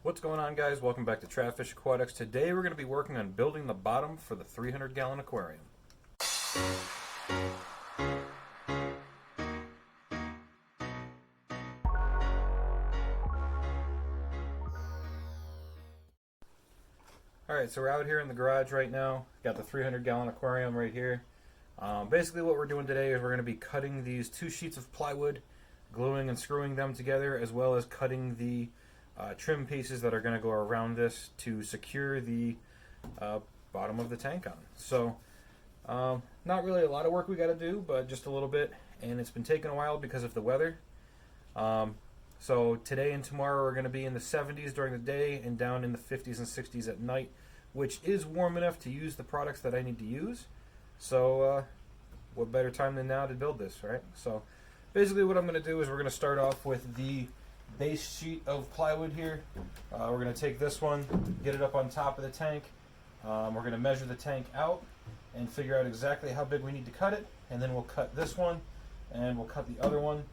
What's going on, guys? Welcome back to Trapfish Aquatics. Today we're going to be working on building the bottom for the 300-gallon aquarium. Alright, so we're out here in the garage right now. Got the 300-gallon aquarium right here. Basically what we're doing today is we're going to be cutting these 2 sheets of plywood, gluing and screwing them together, as well as cutting the trim pieces that are going to go around this to secure the bottom of the tank on. So not really a lot of work we got to do, but just a little bit, and it's been taking a while because of the weather. So today and tomorrow are going to be in the 70s during the day and down in the 50s and 60s at night, which is warm enough to use the products that I need to use. So what better time than now to build this, right? So basically what I'm going to do is we're going to start off with the base sheet of plywood here. We're going to take this one, get it up on top of the tank. We're going to measure the tank out and figure out exactly how big we need to cut it, and then we'll cut this one and we'll cut the other one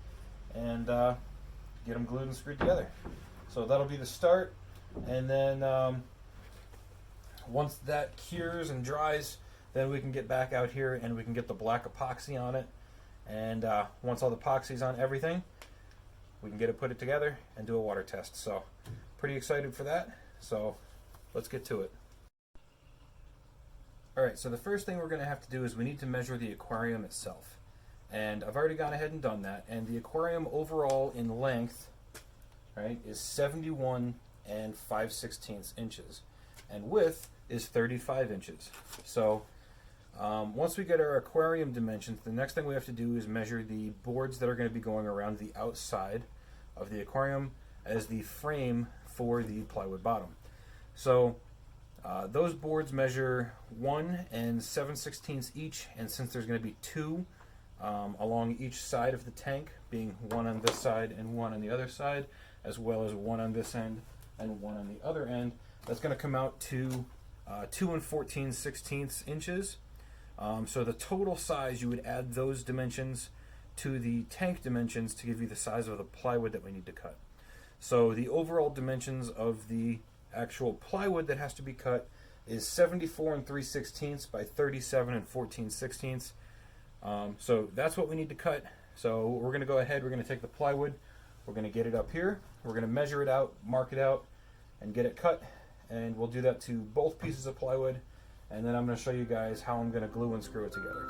and get them glued and screwed together. So that'll be the start, and then once that cures and dries, then we can get back out here and we can get the black epoxy on it, and once all the epoxy's on everything, we can put it together and do a water test. So pretty excited for that, so let's get to it. Alright, so the first thing we're going to have to do is we need to measure the aquarium itself. And I've already gone ahead and done that, and the aquarium overall in length, right, is 71 and 5/16 inches, and width is 35 inches. So once we get our aquarium dimensions, the next thing we have to do is measure the boards that are going to be going around the outside of the aquarium as the frame for the plywood bottom. So those boards measure 1 and 7/16 each, and since there's going to be 2 along each side of the tank, being 1 on this side and 1 on the other side, as well as 1 on this end and 1 on the other end, that's going to come out to 2 and 14/16 inches. So the total size, you would add those dimensions to the tank dimensions to give you the size of the plywood that we need to cut. So the overall dimensions of the actual plywood that has to be cut is 74 and 3/16 by 37 and 14/16. So that's what we need to cut. So we're going to go ahead, we're going to take the plywood, we're going to get it up here, we're going to measure it out, mark it out, and get it cut. And we'll do that to both pieces of plywood, and then I'm going to show you guys how I'm going to glue and screw it together.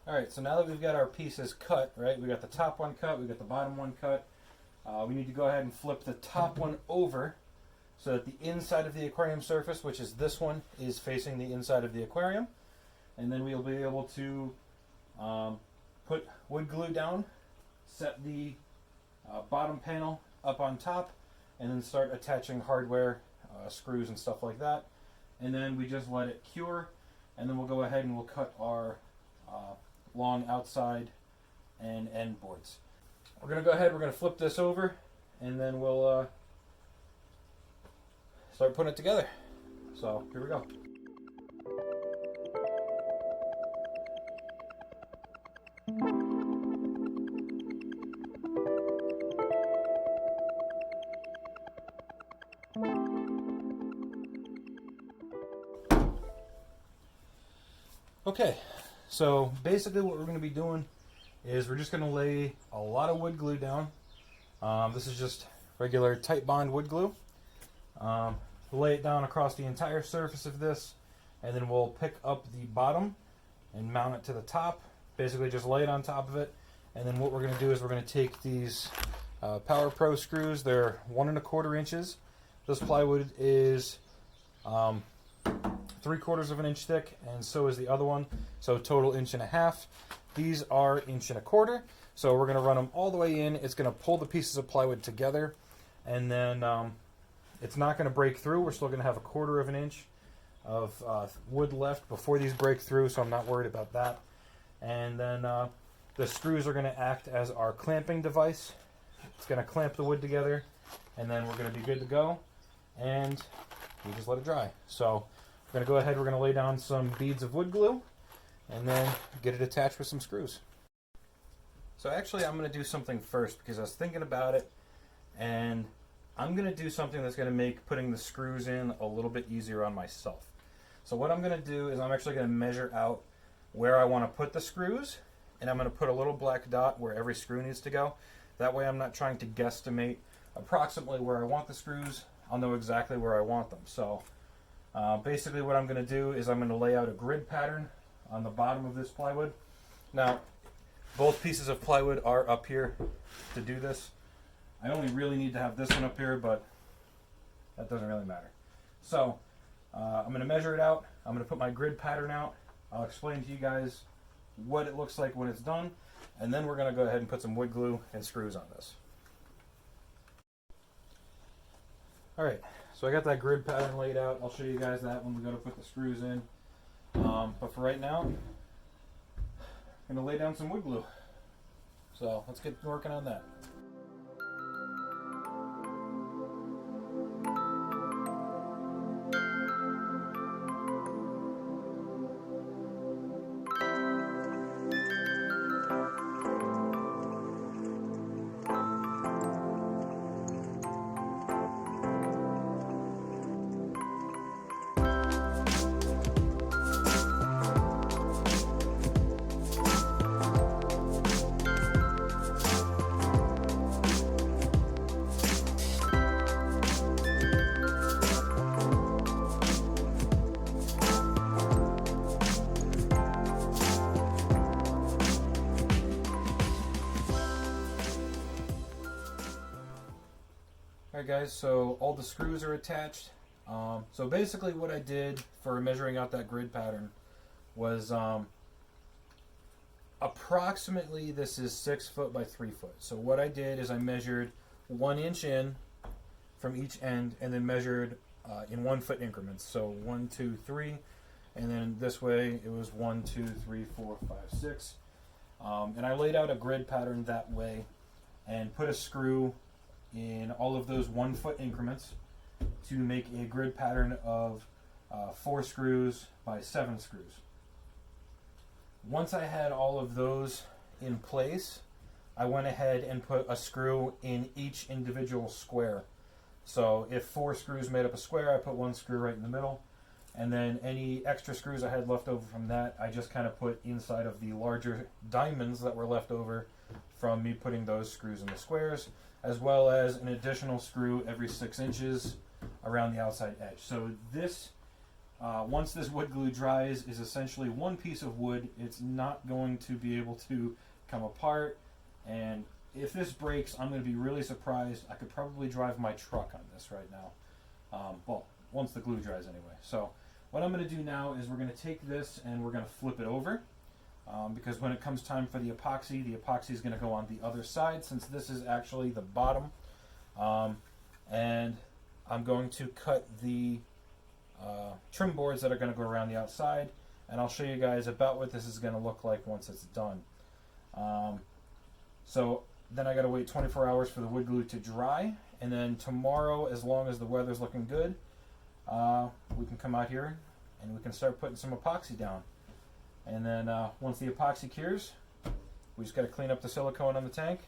Alright, so now that we've got our pieces cut, right, we got the top one cut, we got the bottom one cut, we need to go ahead and flip the top one over so that the inside of the aquarium surface, which is this one, is facing the inside of the aquarium. And then we'll be able to put wood glue down, set the bottom panel up on top, and then start attaching hardware, screws and stuff like that. And then we just let it cure, and then we'll go ahead and we'll cut our long outside and end boards. We're going to go ahead, we're going to flip this over, and then we'll start putting it together. So here we go. Okay, so basically what we're going to be doing is we're just going to lay a lot of wood glue down. This is just regular tight bond wood glue. Lay it down across the entire surface of this, and then we'll pick up the bottom and mount it to the top. Basically just lay it on top of it, and then what we're going to do is we're going to take these Power Pro screws. They're 1 1/4 inches. This plywood is 3/4 of an inch thick, and so is the other one, so total 1.5 inches. These are 1 1/4 inches, so we're going to run them all the way in. It's going to pull the pieces of plywood together, and then it's not going to break through. We're still going to have 1/4 inch of wood left before these break through, so I'm not worried about that. And then the screws are going to act as our clamping device. It's going to clamp the wood together, and then we're going to be good to go, and we just let it dry. So we're going to go ahead, we're going to lay down some beads of wood glue, and then get it attached with some screws. So actually I'm going to do something first, because I was thinking about it, and I'm going to do something that's going to make putting the screws in a little bit easier on myself. So what I'm going to do is I'm actually going to measure out where I want to put the screws, and I'm going to put a little black dot where every screw needs to go. That way I'm not trying to guesstimate approximately where I want the screws. I'll know exactly where I want them. So basically what I'm going to do is I'm going to lay out a grid pattern on the bottom of this plywood. Now, both pieces of plywood are up here to do this. I only really need to have this one up here, but that doesn't really matter. So I'm going to measure it out. I'm going to put my grid pattern out. I'll explain to you guys what it looks like when it's done, and then we're going to go ahead and put some wood glue and screws on this. Alright, so I got that grid pattern laid out. I'll show you guys that when we go to put the screws in. But for right now, I'm going to lay down some wood glue. So let's get working on that. Alright guys, so all the screws are attached. So basically what I did for measuring out that grid pattern was approximately this is 6 foot by 3 foot. So what I did is I measured 1 inch in from each end, and then measured in 1 foot increments. So 1, 2, 3, and then this way it was 1, 2, 3, 4, 5, 6. And I laid out a grid pattern that way and put a screw in all of those 1 foot increments to make a grid pattern of 4 screws by 7 screws. Once I had all of those in place, I went ahead and put a screw in each individual square. So if 4 screws made up a square, I put 1 screw right in the middle, and then any extra screws I had left over from that, I just kind of put inside of the larger diamonds that were left over from me putting those screws in the squares, as well as an additional screw every 6 inches around the outside edge. So this, once this wood glue dries, is essentially one piece of wood. It's not going to be able to come apart, and if this breaks, I'm going to be really surprised. I could probably drive my truck on this right now. Well, once the glue dries anyway. So what I'm going to do now is we're going to take this and we're going to flip it over. Because when it comes time for the epoxy is going to go on the other side, since this is actually the bottom. And I'm going to cut the trim boards that are going to go around the outside, and I'll show you guys about what this is going to look like once it's done. So then I got to wait 24 hours for the wood glue to dry, and then tomorrow, as long as the weather's looking good, we can come out here and we can start putting some epoxy down. And then once the epoxy cures, we just got to clean up the silicone on the tank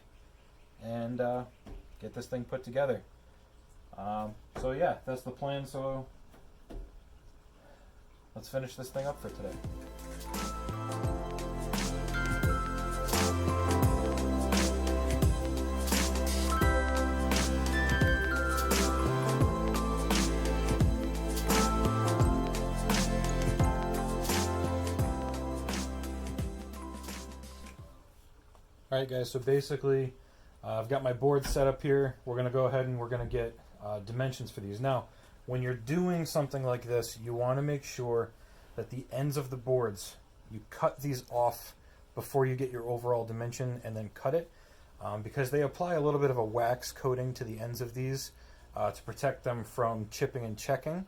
and get this thing put together. So yeah, that's the plan. So let's finish this thing up for today. Alright guys, so basically I've got my board set up here. We're going to go ahead and we're going to get dimensions for these. Now, when you're doing something like this, you want to make sure that the ends of the boards, you cut these off before you get your overall dimension and then cut it, because they apply a little bit of a wax coating to the ends of these to protect them from chipping and checking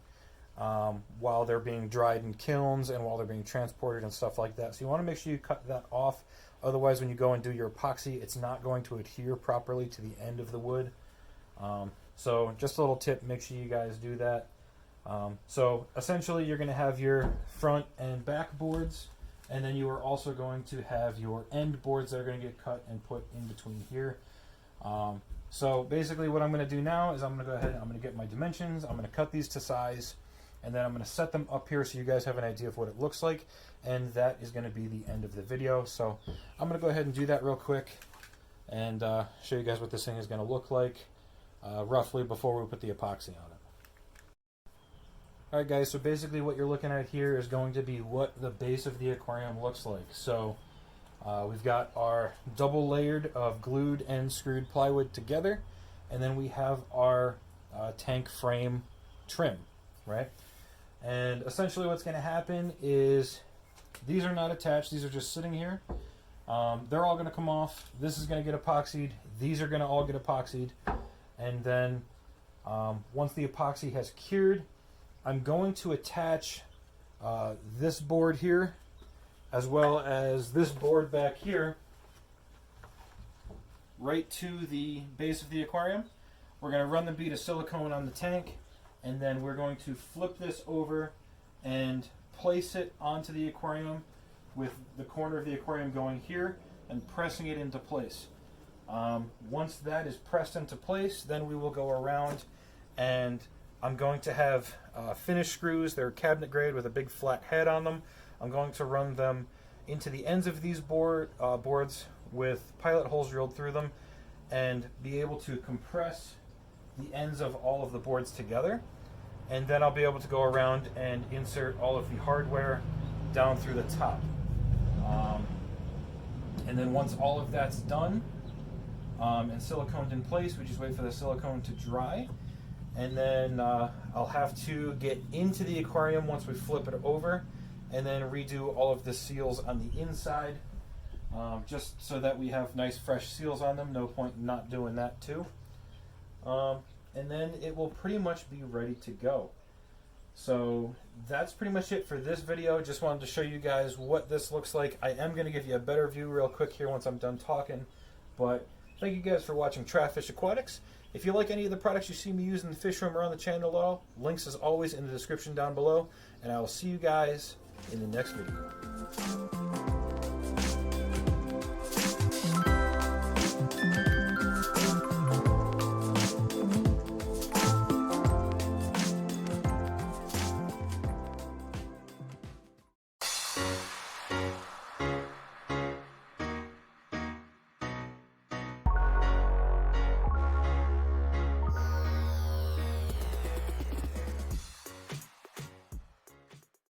while they're being dried in kilns and while they're being transported and stuff like that. So you want to make sure you cut that off. Otherwise, when you go and do your epoxy, it's not going to adhere properly to the end of the wood. So just a little tip, make sure you guys do that. So essentially you're going to have your front and back boards, and then you are also going to have your end boards that are going to get cut and put in between here. So basically what I'm going to do now is I'm going to go ahead and I'm going to get my dimensions, I'm going to cut these to size, and then I'm going to set them up here so you guys have an idea of what it looks like, and that is going to be the end of the video. So I'm going to go ahead and do that real quick and show you guys what this thing is going to look like roughly before we put the epoxy on it. Alright guys, so basically what you're looking at here is going to be what the base of the aquarium looks like. So we've got our double layered of glued and screwed plywood together, and then we have our tank frame trim, right? And essentially what's going to happen is these are not attached, these are just sitting here. They're all going to come off. This is going to get epoxied. These are going to all get epoxied. And then once the epoxy has cured, I'm going to attach this board here as well as this board back here right to the base of the aquarium. We're going to run the bead of silicone on the tank, and then we're going to flip this over and place it onto the aquarium with the corner of the aquarium going here and pressing it into place. Once that is pressed into place, then we will go around, and I'm going to have finished screws. They're cabinet grade with a big flat head on them. I'm going to run them into the ends of these boards with pilot holes drilled through them and be able to compress the ends of all of the boards together. And then I'll be able to go around and insert all of the hardware down through the top. And then once all of that's done and siliconed in place, we just wait for the silicone to dry. And then I'll have to get into the aquarium once we flip it over and then redo all of the seals on the inside, just so that we have nice fresh seals on them. No point in not doing that too. And then it will pretty much be ready to go. So that's pretty much it for this video. Just wanted to show you guys what this looks like. I am going to give you a better view real quick here once I'm done talking. But thank you guys for watching Traffish Aquatics. If you like any of the products you see me use in the fish room or on the channel at all, links as always in the description down below. And I will see you guys in the next video.